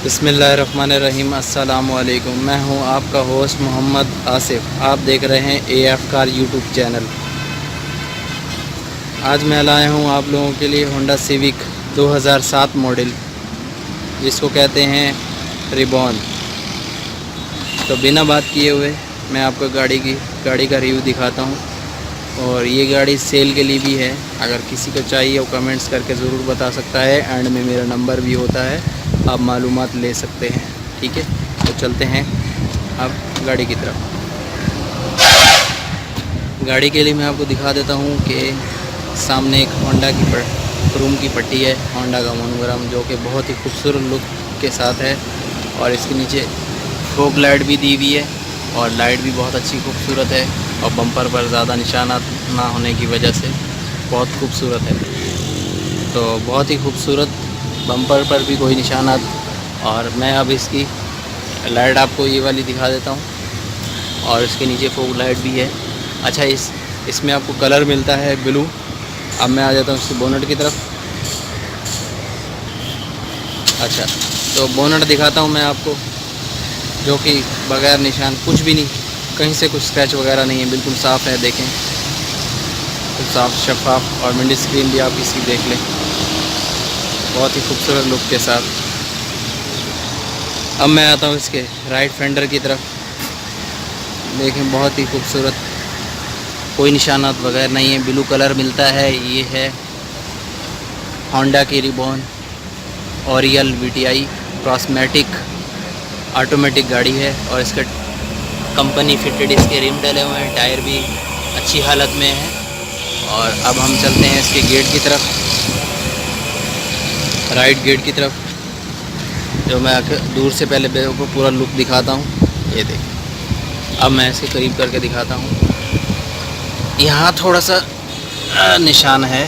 बिस्मिल्लाहिर्रहमानिर्रहीम। अस्सलामु अलैकुम। मैं हूं आपका होस्ट मोहम्मद आसिफ। आप देख रहे हैं AF कार यूट्यूब चैनल। आज मैं लाया हूं आप लोगों के लिए होंडा सिविक 2007 मॉडल, जिसको कहते हैं रिबॉन। तो बिना बात किए हुए मैं आपको गाड़ी का रिव्यू दिखाता हूं। और ये गाड़ी सेल के लिए भी है। अगर किसी को चाहिए वो कमेंट्स करके ज़रूर बता सकता है। एंड में मेरा नंबर भी होता है, आप मालूमात ले सकते हैं। ठीक है, तो चलते हैं अब गाड़ी की तरफ। गाड़ी के लिए मैं आपको दिखा देता हूं कि सामने एक होंडा की क्रोम की पट्टी है, होंडा का मोनोग्राम, जो कि बहुत ही खूबसूरत लुक के साथ है। और इसके नीचे फोक लाइट भी दी हुई है और लाइट भी बहुत अच्छी खूबसूरत है। और बम्पर पर ज़्यादा निशानात ना होने की वजह से बहुत खूबसूरत है। तो बहुत ही खूबसूरत, बम्पर पर भी कोई निशानात। और मैं अब इसकी लाइट आपको ये वाली दिखा देता हूँ। और इसके नीचे फोक लाइट भी है। अच्छा, इसमें आपको कलर मिलता है ब्लू। अब मैं आ जाता हूँ इसकी बोनट की तरफ। अच्छा, तो बोनट दिखाता हूँ मैं आपको, जो कि बगैर निशान, कुछ भी नहीं, कहीं से कुछ स्क्रैच वगैरह नहीं है, बिल्कुल साफ़ है। देखें, तो साफ़ शफाफ। और विंड स्क्रीन भी आप इसकी देख लें, बहुत ही खूबसूरत लुक के साथ। अब मैं आता हूँ इसके राइट फेंडर की तरफ। देखें, बहुत ही खूबसूरत, कोई निशानात वगैरह नहीं है, ब्लू कलर मिलता है। ये है होंडा की रिबॉन ओरियल VTI क्रॉसमेटिक ऑटोमेटिक गाड़ी है। और इसका कंपनी फिटेड इसके रिम डले हुए हैं, टायर भी अच्छी हालत में है। और अब हम चलते हैं इसके गेट की तरफ, राइट गेट की तरफ, जो मैं दूर से पहले को पूरा लुक दिखाता हूँ। ये देखिए, अब मैं इसके करीब करके दिखाता हूँ। यहाँ थोड़ा सा निशान है,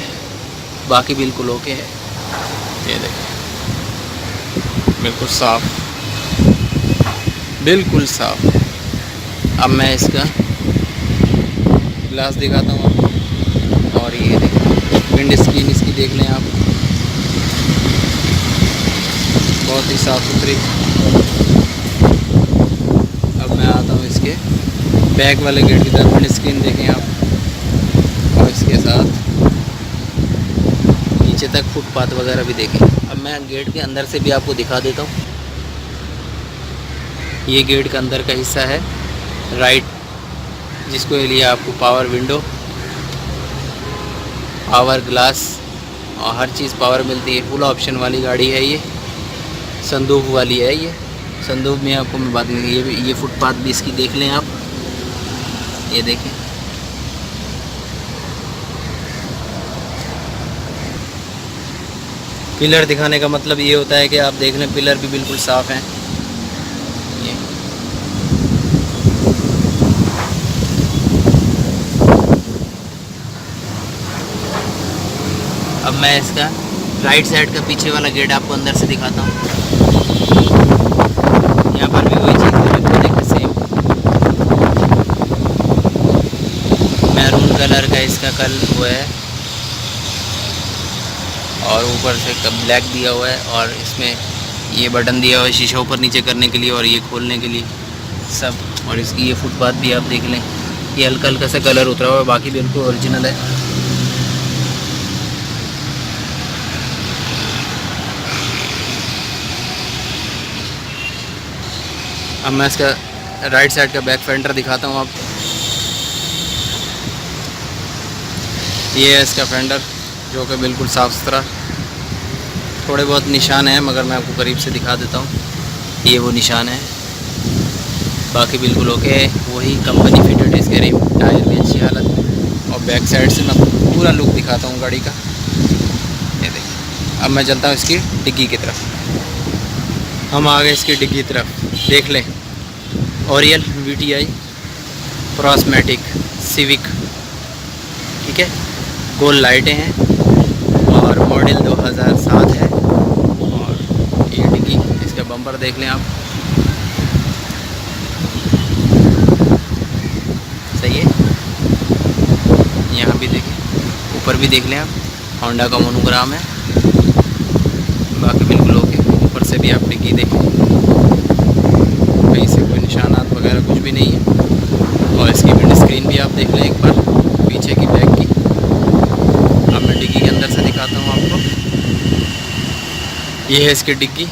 बाकी बिल्कुल ओके है। ये देखिए, बिल्कुल साफ़, बिल्कुल साफ़। अब मैं इसका ग्लास दिखाता हूँ आपको। और ये देखिए, विंड स्क्रीन इसकी देख लें आप, बहुत ही साफ़ सुथरी। अब मैं आता हूँ इसके बैक वाले गेट की तरफ। विंड स्क्रीन देखें आप, और इसके साथ नीचे तक फुटपाथ वगैरह भी देखें। अब मैं गेट के अंदर से भी आपको दिखा देता हूँ। ये गेट का अंदर का हिस्सा है राइट, जिसको लिए आपको पावर विंडो, पावर ग्लास और हर चीज़ पावर मिलती है। फुल ऑप्शन वाली गाड़ी है ये, संदूक वाली है ये। संदूक में आपको मैं बात नहीं, ये फुटपाथ भी इसकी देख लें आप, ये देखें। पिलर दिखाने का मतलब ये होता है कि आप देख लें, पिलर भी बिल्कुल साफ़ हैं। ये अब मैं इसका राइट साइड का पीछे वाला गेट आपको अंदर से दिखाता हूँ। यहाँ पर भी वही चीज़ है, देखिए सेम मैरून कलर का इसका वो है। और ऊपर से ब्लैक दिया हुआ है। और इसमें ये बटन दिया हुआ है शीशा ऊपर नीचे करने के लिए और ये खोलने के लिए सब। और इसकी ये फुटपाथ भी आप देख लें, ये हल्का हल्का सा कलर उतरा हुआ है, बाकी बिल्कुल ओरिजिनल है। अब मैं इसका राइट साइड का बैक फेंडर दिखाता हूँ आपको। ये है इसका फेंडर, जो कि बिल्कुल साफ़ सुथरा। थोड़े बहुत निशान हैं, मगर मैं आपको करीब से दिखा देता हूँ। ये वो निशान है, बाकी बिल्कुल ओके है। वही कंपनी फिटेड इसके रिम, टायर भी अच्छी हालत में। और बैक साइड से मैं पूरा लुक दिखाता हूँ गाड़ी का। ये देखिए, अब मैं चलता हूँ इसकी डिग्गी की तरफ। हम आ गए इसकी डिग्गी की तरफ, देख लें। ओरियल VTI क्रॉसमेटिक सिविक, ठीक है। गोल लाइटें हैं और मॉडल 2007 है। और ये डिग्गी, इसका बम्पर देख लें आप, सही है। यहाँ भी देखें, ऊपर भी देख लें आप, होंडा का मोनोग्राम है, बाकी बिल्कुल ओके। ऊपर से भी आप डिग्गी देखें, कहीं से कोई निशानात वगैरह कुछ भी नहीं है। और इसकी विंड स्क्रीन भी आप देख लें एक बार पीछे की बैक की। अब मैं डिग्गी के अंदर से दिखाता हूँ आपको। ये है इसकी डिग्गी,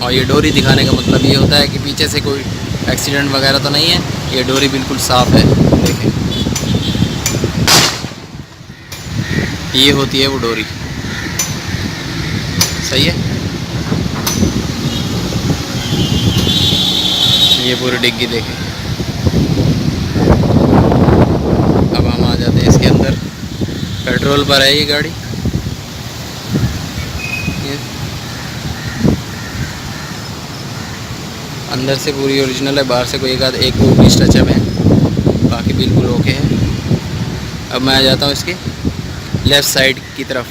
और ये डोरी दिखाने का मतलब ये होता है कि पीछे से कोई एक्सीडेंट वगैरह तो नहीं है। ये डोरी बिल्कुल साफ़ है, देखें ये होती है वो डोरी, सही है। ये पूरी डिग्गी देखें। अब हम आ जाते हैं इसके अंदर। पेट्रोल पर है ये गाड़ी। ये अंदर से पूरी ओरिजिनल है, बाहर से कोई एक दो पीस टचअप है, बाकी बिल्कुल ओके है। अब मैं आ जाता हूँ इसकी लेफ़्ट साइड की तरफ।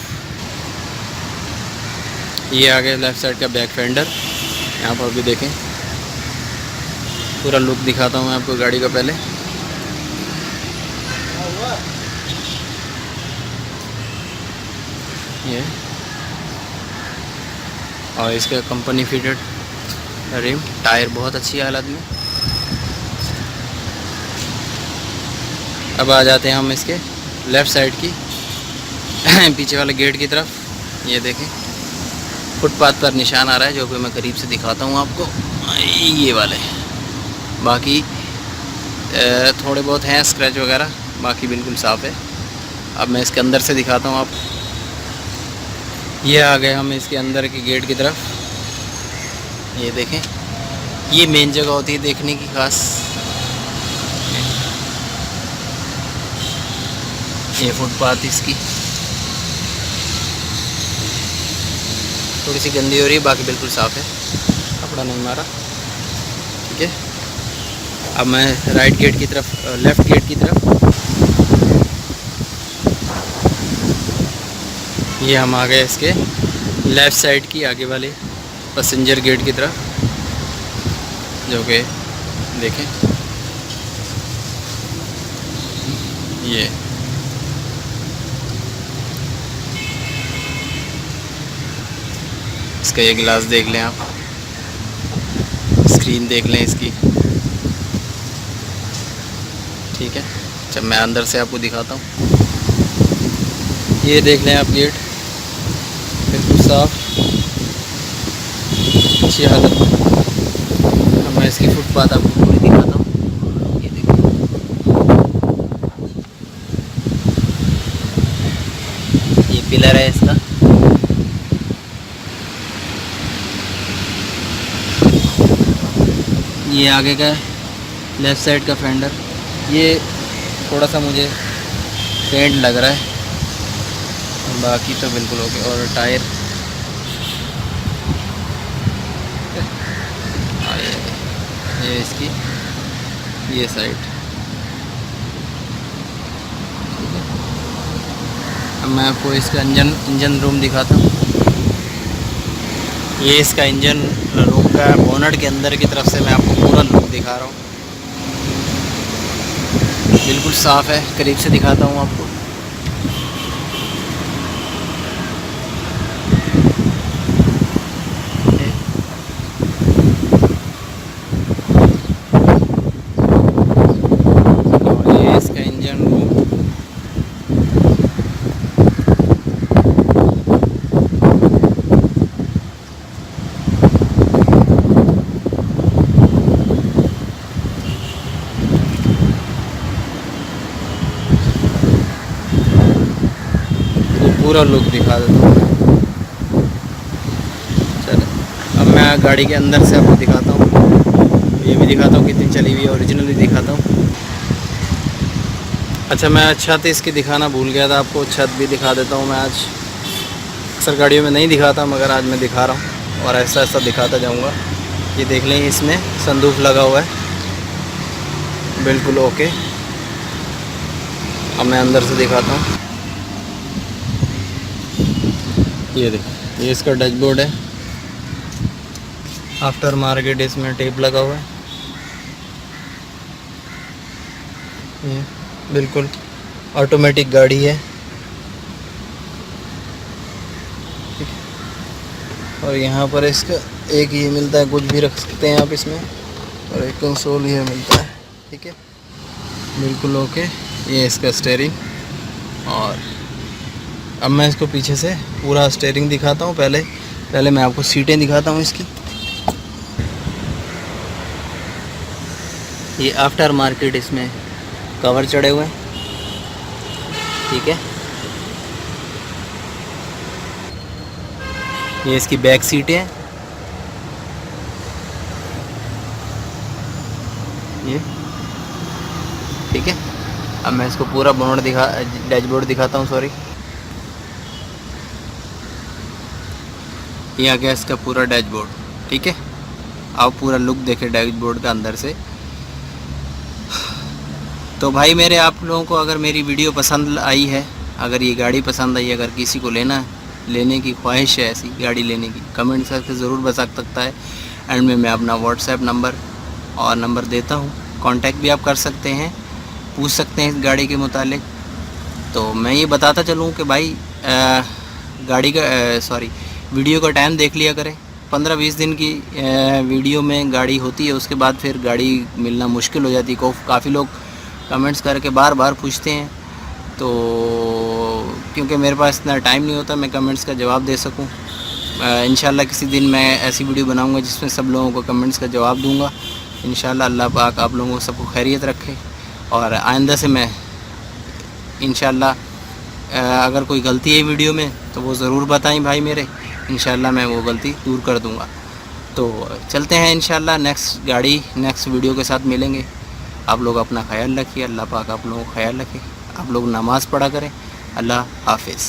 ये आ गया लेफ़्ट साइड का बैक फेंडर, यहाँ पर भी देखें। पूरा लुक दिखाता हूँ मैं आपको गाड़ी का पहले। ये और इसका कंपनी फिटेड रिम, टायर बहुत अच्छी हालत में। अब आ जाते हैं हम इसके लेफ़्ट साइड की पीछे वाले गेट की तरफ। ये देखें फुटपाथ पर निशान आ रहा है, जो कि मैं करीब से दिखाता हूँ आपको। ये वाले बाकी थोड़े बहुत हैं स्क्रैच वगैरह, बाकी बिल्कुल साफ़ है। अब मैं इसके अंदर से दिखाता हूँ आपको। ये आ गए हम इसके अंदर के गेट की तरफ। ये देखें, ये मेन जगह होती है देखने की खास। ये फुटपाथ इसकी थोड़ी सी गंदी हो रही है, बाकी बिल्कुल साफ़ है, कपड़ा नहीं मारा, ठीक है। अब मैं राइट गेट की तरफ, लेफ़्ट गेट की तरफ। ये हम आ गए इसके लेफ़्ट साइड की आगे वाले पैसेंजर गेट की तरफ, जो कि देखें ये इसका ये ग्लास देख लें आप, स्क्रीन देख लें इसकी, ठीक है। जब मैं अंदर से आपको दिखाता हूँ, ये देख लें आप गेट बिल्कुल साफ अच्छी हालत में। अब मैं इसकी फुटपाथ आपको पूरी दिखाता हूँ। ये देखिए, ये पिलर है इसका। ये आगे का लेफ़्ट साइड का फेंडर, ये थोड़ा सा मुझे पेंट लग रहा है, बाकी तो बिल्कुल ओके। और टायर ये इसकी ये साइड, ठीक है। अब मैं आपको इसका इंजन रूम दिखाता हूँ। ये इसका इंजन रूम का बोनट के अंदर की तरफ से मैं आपको पूरा लुक दिखा रहा हूँ, बिल्कुल साफ़ है। करीब से दिखाता हूँ आपको। ये इसका इंजन रूम, पूरा लुक दिखा देता हूँ। चलो अब मैं गाड़ी के अंदर से आपको दिखाता हूँ, ये भी दिखाता हूँ कितनी चली हुई है, ओरिजिनली दिखाता हूँ। अच्छा, मैं छत इसकी दिखाना भूल गया था आपको, छत भी दिखा देता हूँ मैं आज। अक्सर गाड़ियों में नहीं दिखाता मगर आज मैं दिखा रहा हूँ, और ऐसा ऐसा दिखाता जाऊँगा। ये देख लें, इसमें संदूक लगा हुआ है, बिल्कुल ओके। अब मैं अंदर से दिखाता हूँ। ये देखिए, ये इसका डैशबोर्ड है, आफ्टर मार्केट इसमें टेप लगा हुआ है। ये बिल्कुल ऑटोमेटिक गाड़ी है, ठीक है। और यहाँ पर इसका एक ये मिलता है, कुछ भी रख सकते हैं आप इसमें, और एक कंसोल ये मिलता है। ठीक है, बिल्कुल ओके। ये इसका स्टीयरिंग, और अब मैं इसको पीछे से पूरा स्टीयरिंग दिखाता हूँ। पहले मैं आपको सीटें दिखाता हूँ इसकी। ये आफ्टर मार्केट इसमें कवर चढ़े हुए हैं। ठीक है, ये इसकी बैक सीटें हैं। ये ठीक है, अब मैं इसको पूरा डैशबोर्ड दिखाता हूँ। सॉरी, ये आ गया इसका पूरा डैशबोर्ड। ठीक है, आप पूरा लुक देखें डैशबोर्ड का अंदर से। तो भाई मेरे, आप लोगों को अगर मेरी वीडियो पसंद आई है, अगर ये गाड़ी पसंद आई, अगर किसी को लेने की ख्वाहिश है ऐसी गाड़ी लेने की, कमेंट करके ज़रूर बता सकता है। एंड में मैं अपना व्हाट्सएप नंबर देता हूँ, कांटेक्ट भी आप कर सकते हैं, पूछ सकते हैं इस गाड़ी के मुतालिक। तो मैं ये बताता चलूँ कि भाई वीडियो का टाइम देख लिया करें। 15-20 दिन की वीडियो में गाड़ी होती है, उसके बाद फिर गाड़ी मिलना मुश्किल हो जाती है। काफ़ी लोग कमेंट्स करके बार बार पूछते हैं, तो क्योंकि मेरे पास इतना टाइम नहीं होता मैं कमेंट्स का जवाब दे सकूं। इंशाल्लाह किसी दिन मैं ऐसी वीडियो बनाऊंगा जिसमें सब लोगों को कमेंट्स का जवाब दूंगा। इंशाल्लाह अल्लाह पाक आप लोगों को सबको खैरियत रखे, और आइंदा से मैं इंशाल्लाह अगर कोई गलती है वीडियो में तो वो ज़रूर बताएं भाई मेरे, इंशाल्लाह मैं वो गलती दूर कर दूंगा। तो चलते हैं इंशाल्लाह नेक्स्ट वीडियो के साथ मिलेंगे। आप लोग अपना ख्याल रखिए, अल्लाह पाक आप लोगों का ख्याल रखे, आप लोग नमाज़ पढ़ा करें। अल्लाह हाफिज़।